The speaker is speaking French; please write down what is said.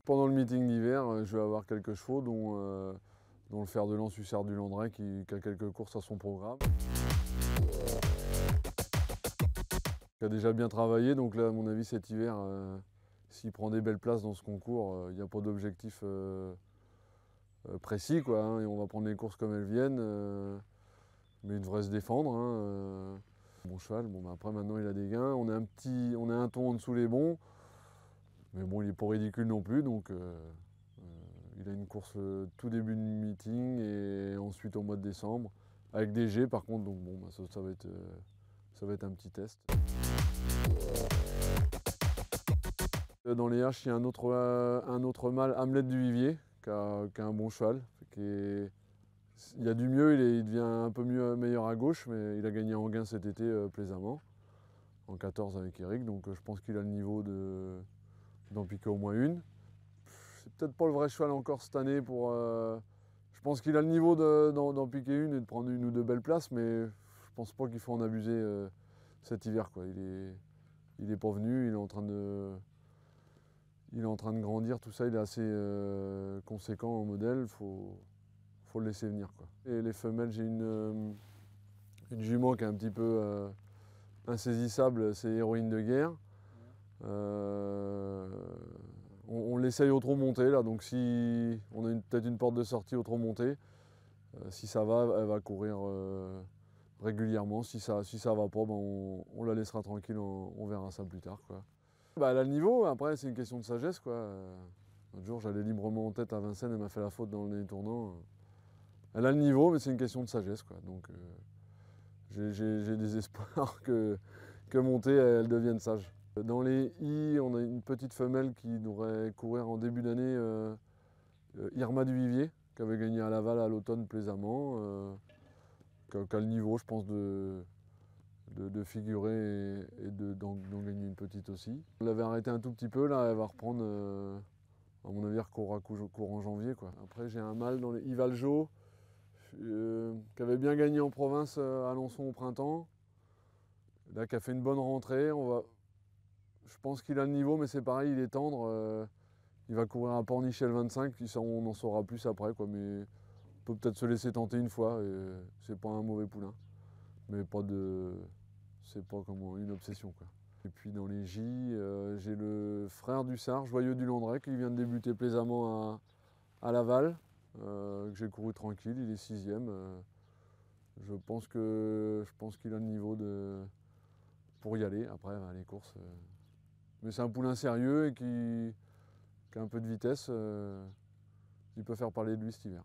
Pendant le meeting d'hiver, je vais avoir quelques chevaux, dont le fer de lance Hussard du Landré qui a quelques courses à son programme. Qui a déjà bien travaillé, donc là à mon avis cet hiver, s'il prend des belles places dans ce concours, il n'y a pas d'objectif précis, quoi, hein, et on va prendre les courses comme elles viennent, mais il devrait se défendre, hein. Bon cheval, bon, bah, après maintenant il a des gains, on a un ton en dessous les bons, mais bon il n'est pas ridicule non plus, donc il a une course tout début de meeting et ensuite au mois de décembre, avec des G par contre, donc bon, bah, ça va être un petit test. Dans les H, il y a un autre mâle, Hamlet du Vivier, qui a un bon cheval. Il y a du mieux, il devient un peu meilleur à gauche, mais il a gagné en gain cet été plaisamment, en 14 avec Eric, donc je pense qu'il a le niveau d'en piquer au moins une. C'est peut-être pas le vrai cheval encore cette année je pense qu'il a le niveau d'en piquer une et de prendre une ou deux belles places, mais je pense pas qu'il faut en abuser cet hiver, quoi. Il est pas venu, il est en train de grandir, tout ça, il est assez conséquent en modèle, faut le laisser venir, quoi. Et les femelles, j'ai une jument qui est un petit peu insaisissable, c'est Héroïne de guerre. On l'essaye au trot monté là, donc si on a peut-être une porte de sortie au trot monté, si ça va, elle va courir régulièrement. Si ça va pas, ben on la laissera tranquille, on verra ça plus tard, quoi. Bah, elle a le niveau, après c'est une question de sagesse, quoi. L'autre jour j'allais librement en tête à Vincennes, elle m'a fait la faute dans le tournant. Elle a le niveau, mais c'est une question de sagesse, quoi. Donc j'ai des espoirs que montée, elle devienne sage. Dans les I, on a une petite femelle qui devrait courir en début d'année, Irma du Vivier, qui avait gagné à Laval à l'automne plaisamment, qui a le niveau, je pense, de figurer et d'en gagner une petite aussi. On l'avait arrêté un tout petit peu, là, elle va reprendre, à mon avis, courant janvier, quoi. Après, j'ai un mâle dans les Ivaljo, qui avait bien gagné en province à Alençon au printemps, là, qui a fait une bonne rentrée. Je pense qu'il a le niveau, mais c'est pareil, il est tendre. Il va courir à Pornichet le 25, on en saura plus après, quoi, mais on peut peut-être se laisser tenter une fois, et c'est pas un mauvais poulain. Mais c'est pas comme une obsession, quoi. Et puis dans les J, j'ai le frère du Sard, Joyeux du Landré, qui vient de débuter plaisamment à Laval, que j'ai couru tranquille, il est 6e. Je pense qu'il a le niveau pour y aller, après les courses. Mais c'est un poulain sérieux et qui a un peu de vitesse, il peut faire parler de lui cet hiver.